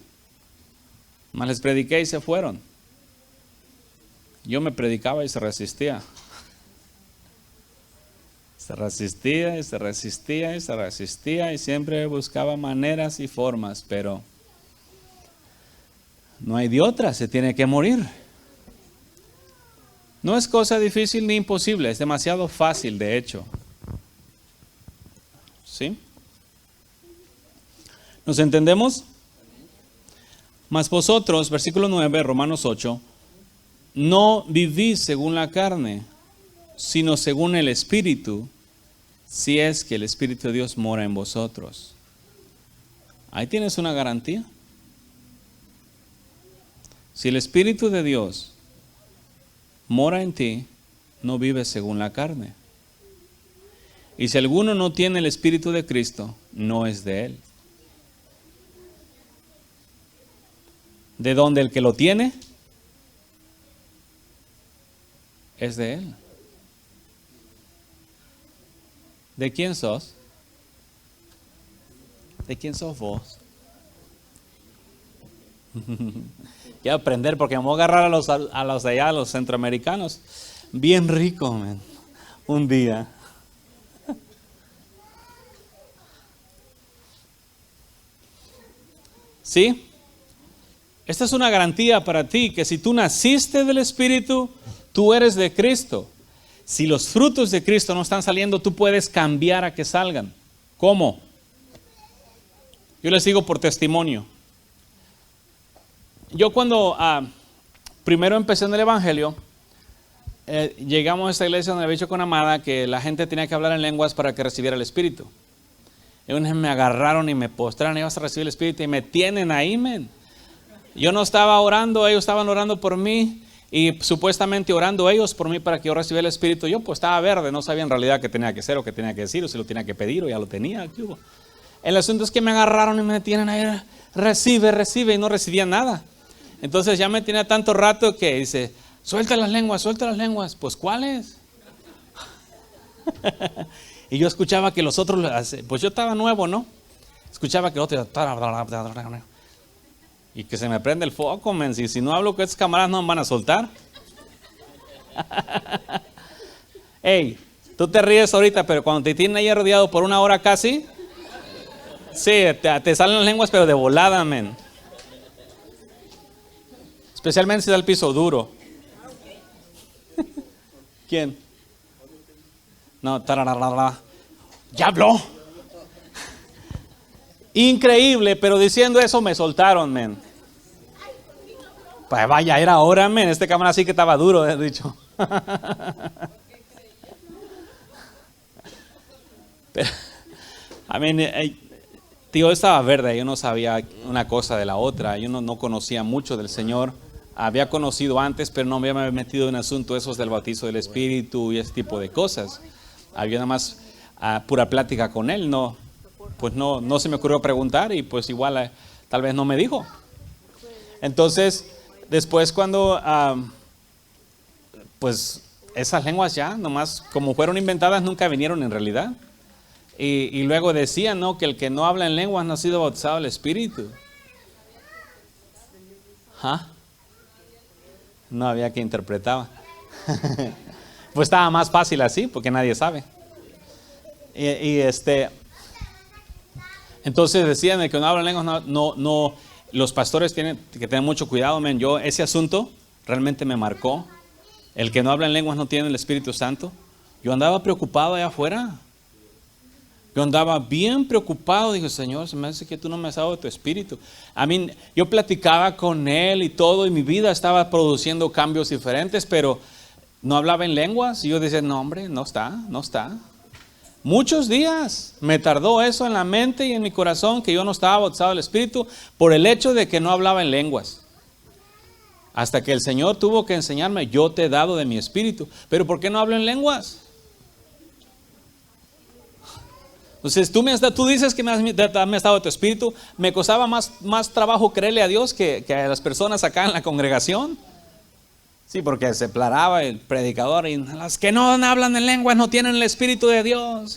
S2: Más les prediqué y se fueron. Yo me predicaba y se resistía. Se resistía y se resistía y se resistía y siempre buscaba maneras y formas, pero no hay de otra, se tiene que morir. No es cosa difícil ni imposible, es demasiado fácil de hecho. ¿Sí? ¿Nos entendemos? Mas vosotros, versículo 9, Romanos 8, no vivís según la carne, sino según el Espíritu, si es que el Espíritu de Dios mora en vosotros. Ahí tienes una garantía. Si el Espíritu de Dios mora en ti, no vives según la carne. Y si alguno no tiene el Espíritu de Cristo, no es de él. ¿De dónde el que lo tiene? Es de él. ¿De quién sos? ¿De quién sos vos? Quiero aprender porque me voy a agarrar a los de allá, a los centroamericanos. Bien rico, man. Un día. ¿Sí? Esta es una garantía para ti, que si tú naciste del Espíritu, tú eres de Cristo. Si los frutos de Cristo no están saliendo, tú puedes cambiar a que salgan. ¿Cómo? Yo les digo por testimonio. Yo cuando primero empecé en el Evangelio, llegamos a esta iglesia donde había dicho con Amada que la gente tenía que hablar en lenguas para que recibiera el Espíritu. Y unos me agarraron y me postraron y ibas a recibir el Espíritu y me tienen ahí, men. Yo no estaba orando, ellos estaban orando por mí y supuestamente orando ellos por mí para que yo recibiera el Espíritu. Yo pues estaba verde, no sabía en realidad qué tenía que hacer o qué tenía que decir o si lo tenía que pedir o ya lo tenía. ¿Qué hubo? El asunto es que me agarraron y me tienen ahí, recibe y no recibía nada. Entonces ya me tenía tanto rato que dice, suelta las lenguas. Pues ¿cuáles? Y yo escuchaba que los otros, pues yo estaba nuevo, ¿no? Escuchaba que el otro, y que se me prende el foco, men. Si no hablo con estos camaradas no me van a soltar. Hey, tú te ríes ahorita, pero cuando te tienen ahí rodeado por una hora casi, sí, te salen las lenguas, pero de volada, men. Especialmente si da el piso duro. ¿Quién? No, ya habló. Increíble, pero diciendo eso me soltaron, men. Pues vaya, era ahora, men. Este cámara sí que estaba duro, he dicho. Pero, tío, estaba verde, yo no sabía una cosa de la otra. Yo no conocía mucho del Señor. Había conocido antes, pero no me había metido en asunto esos del bautizo del Espíritu y ese tipo de cosas. Había nada más pura plática con él, pues no se me ocurrió preguntar y pues igual tal vez no me dijo. Entonces, después cuando pues esas lenguas ya nomás como fueron inventadas nunca vinieron en realidad. Y luego decían, ¿no?, que el que no habla en lenguas no ha sido bautizado al Espíritu. No había que interpretaba. Pues estaba más fácil así porque nadie sabe. Entonces decían el que no habla en lenguas no, los pastores tienen que tener mucho cuidado, men. Yo ese asunto realmente me marcó. El que no habla en lenguas no tiene el Espíritu Santo. Yo andaba preocupado allá afuera. Yo andaba bien preocupado. Dije, Señor, se me hace que tú no me has dado tu Espíritu. Yo platicaba con Él y todo, y mi vida estaba produciendo cambios diferentes, pero no hablaba en lenguas. Y yo decía, no, hombre, no está. Muchos días me tardó eso en la mente y en mi corazón, que yo no estaba bautizado del Espíritu por el hecho de que no hablaba en lenguas. Hasta que el Señor tuvo que enseñarme, yo te he dado de mi Espíritu. Pero ¿por qué no hablo en lenguas? Entonces tú dices que me has dado tu Espíritu. Me costaba más trabajo creerle a Dios que a las personas acá en la congregación. Sí, porque se plaraba el predicador y las que no hablan en lenguas no tienen el Espíritu de Dios.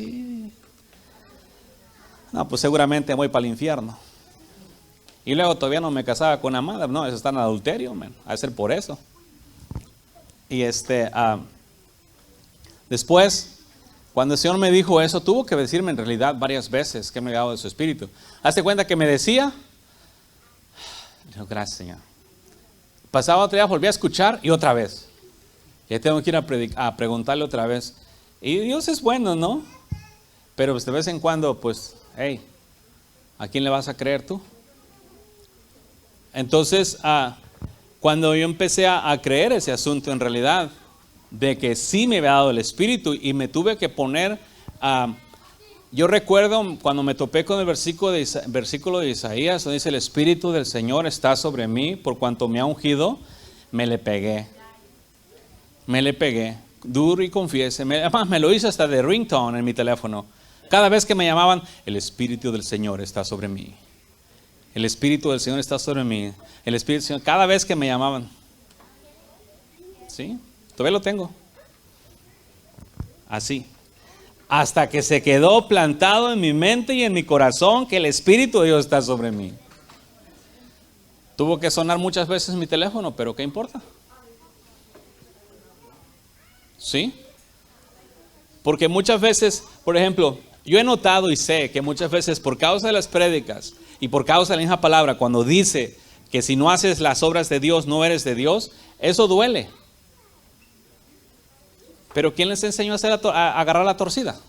S2: No, pues seguramente voy para el infierno. Y luego todavía no me casaba con Amada. No, eso está en adulterio, man. Ha de ser por eso. Y después, cuando el Señor me dijo eso, tuvo que decirme en realidad varias veces que me había dado de su Espíritu. Hazte cuenta que me decía, gracias, Señor. Pasaba otro día, volví a escuchar y otra vez. Ya tengo que ir a preguntarle otra vez. Y Dios es bueno, ¿no? Pero pues de vez en cuando, pues, hey, ¿a quién le vas a creer tú? Entonces, cuando yo empecé a creer ese asunto en realidad, de que sí me había dado el Espíritu y me tuve que poner Yo recuerdo cuando me topé con el versículo de Isaías, donde dice: el Espíritu del Señor está sobre mí, por cuanto me ha ungido, me le pegué, duro y confiese. Además me lo hice hasta de ringtone en mi teléfono. Cada vez que me llamaban: el Espíritu del Señor está sobre mí, el Espíritu del Señor está sobre mí, el Espíritu del Señor, cada vez que me llamaban. ¿Sí? Todavía lo tengo. Así. Hasta que se quedó plantado en mi mente y en mi corazón que el Espíritu de Dios está sobre mí. Tuvo que sonar muchas veces mi teléfono, pero ¿qué importa? ¿Sí? Porque muchas veces, por ejemplo, yo he notado y sé que muchas veces por causa de las prédicas y por causa de la misma palabra, cuando dice que si no haces las obras de Dios, no eres de Dios, eso duele. Pero ¿quién les enseñó a agarrar la torcida?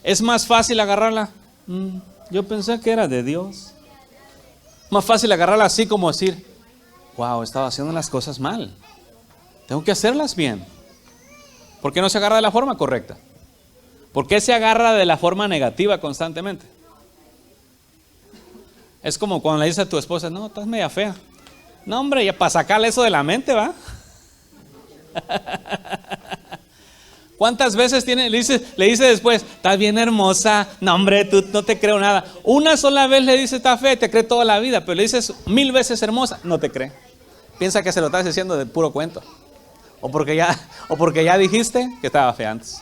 S2: ¿Es más fácil agarrarla? Yo pensé que era de Dios. Más fácil agarrarla así como decir: wow, estaba haciendo las cosas mal, tengo que hacerlas bien. ¿Por qué no se agarra de la forma correcta? ¿Por qué se agarra de la forma negativa constantemente? Es como cuando le dices a tu esposa: no, estás media fea. No, hombre, ya para sacarle eso de la mente, ¿va? ¿Cuántas veces le dice después: estás bien hermosa? No, hombre, tú no te creo nada. Una sola vez le dice: está fea, te cree toda la vida. Pero le dices 1000 veces hermosa, no te cree. Piensa que se lo estás diciendo de puro cuento. O porque ya dijiste que estaba fea antes.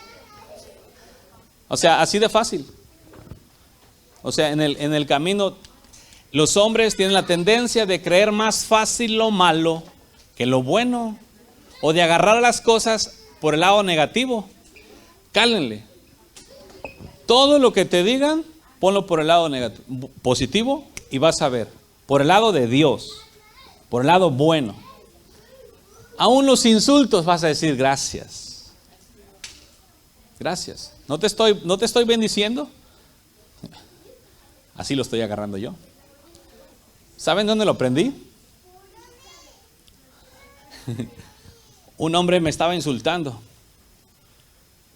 S2: O sea, así de fácil. O sea, en el camino, los hombres tienen la tendencia de creer más fácil lo malo que lo bueno, o de agarrar las cosas por el lado negativo. Cálenle. Todo lo que te digan, ponlo por el lado negativo, positivo, y vas a ver, por el lado de Dios, por el lado bueno. Aún los insultos vas a decir: gracias. Gracias. ¿No te estoy bendiciendo? Así lo estoy agarrando yo. ¿Saben dónde lo aprendí? Un hombre me estaba insultando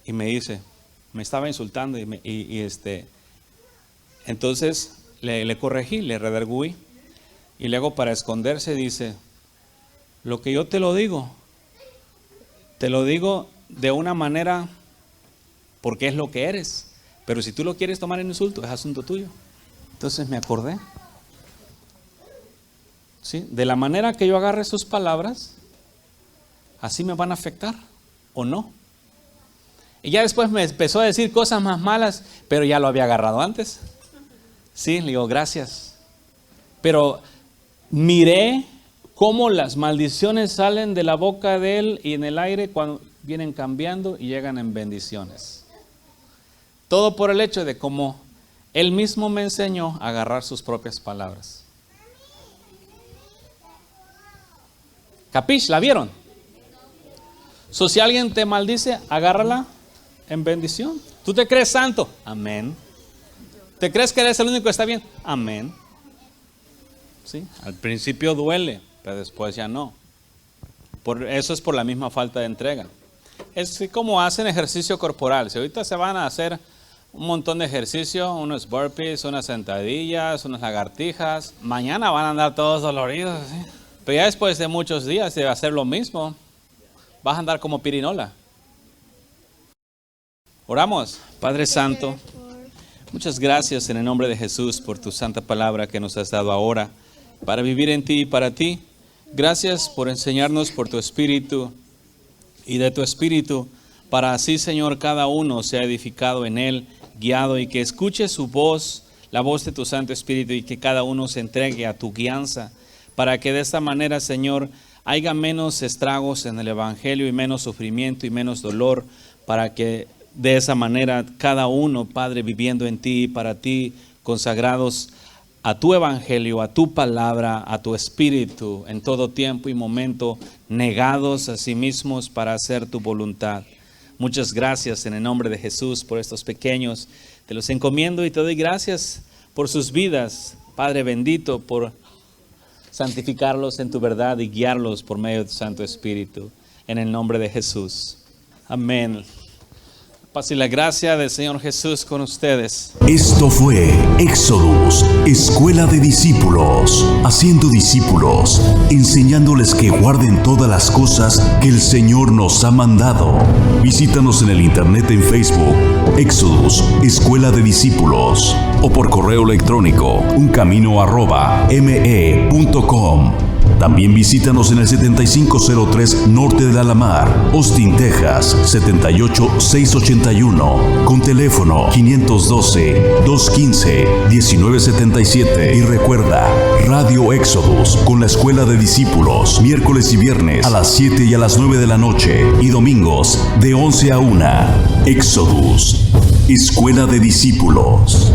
S2: y me dice, me estaba insultando entonces le corregí, le redarguí, y luego, para esconderse, dice: lo que yo te lo digo de una manera porque es lo que eres, pero si tú lo quieres tomar en insulto, es asunto tuyo. Entonces me acordé, ¿sí? De la manera que yo agarre sus palabras, así me van a afectar o no. Y ya después me empezó a decir cosas más malas, pero ya lo había agarrado antes. Sí, le digo: gracias. Pero miré cómo las maldiciones salen de la boca de él y en el aire, cuando vienen cambiando y llegan en bendiciones. Todo por el hecho de cómo él mismo me enseñó a agarrar sus propias palabras. ¿Capish? ¿La vieron? Si alguien te maldice, agárrala en bendición. ¿Tú te crees santo? Amén. ¿Te crees que eres el único que está bien? Amén. ¿Sí? Al principio duele, pero después ya no. Eso es por la misma falta de entrega. Es como hacen ejercicio corporal. Si ahorita se van a hacer un montón de ejercicio, unos burpees, unas sentadillas, unas lagartijas, mañana van a andar todos doloridos, ¿sí? Pero ya después de muchos días de hacer lo mismo, vas a andar como pirinola. Oramos. Padre Santo, muchas gracias en el nombre de Jesús por tu santa palabra que nos has dado ahora para vivir en ti y para ti. Gracias por enseñarnos por tu Espíritu y de tu Espíritu, para así, Señor, cada uno sea edificado en él, guiado, y que escuche su voz, la voz de tu Santo Espíritu, y que cada uno se entregue a tu guianza, para que de esta manera, Señor, haya menos estragos en el Evangelio y menos sufrimiento y menos dolor, para que de esa manera cada uno, Padre, viviendo en ti y para ti, consagrados a tu Evangelio, a tu palabra, a tu Espíritu, en todo tiempo y momento, negados a sí mismos para hacer tu voluntad. Muchas gracias en el nombre de Jesús por estos pequeños. Te los encomiendo y te doy gracias por sus vidas, Padre bendito, por santificarlos en tu verdad y guiarlos por medio de tu Santo Espíritu. en el nombre de Jesús. Amén. Paz y la gracia del Señor Jesús con ustedes.
S1: Esto fue Éxodus, Escuela de Discípulos, haciendo discípulos, enseñándoles que guarden todas las cosas que el Señor nos ha mandado. Visítanos en el internet en Facebook, Éxodus, Escuela de Discípulos, o por correo electrónico, uncamino@me.com. También visítanos en el 7503 Norte de la Lamar, Austin, Texas, 78681, con teléfono 512-215-1977. Y recuerda, Radio Éxodus con la Escuela de Discípulos, miércoles y viernes a las 7 y a las 9 de la noche, y domingos de 11 a 1. Éxodus, Escuela de Discípulos.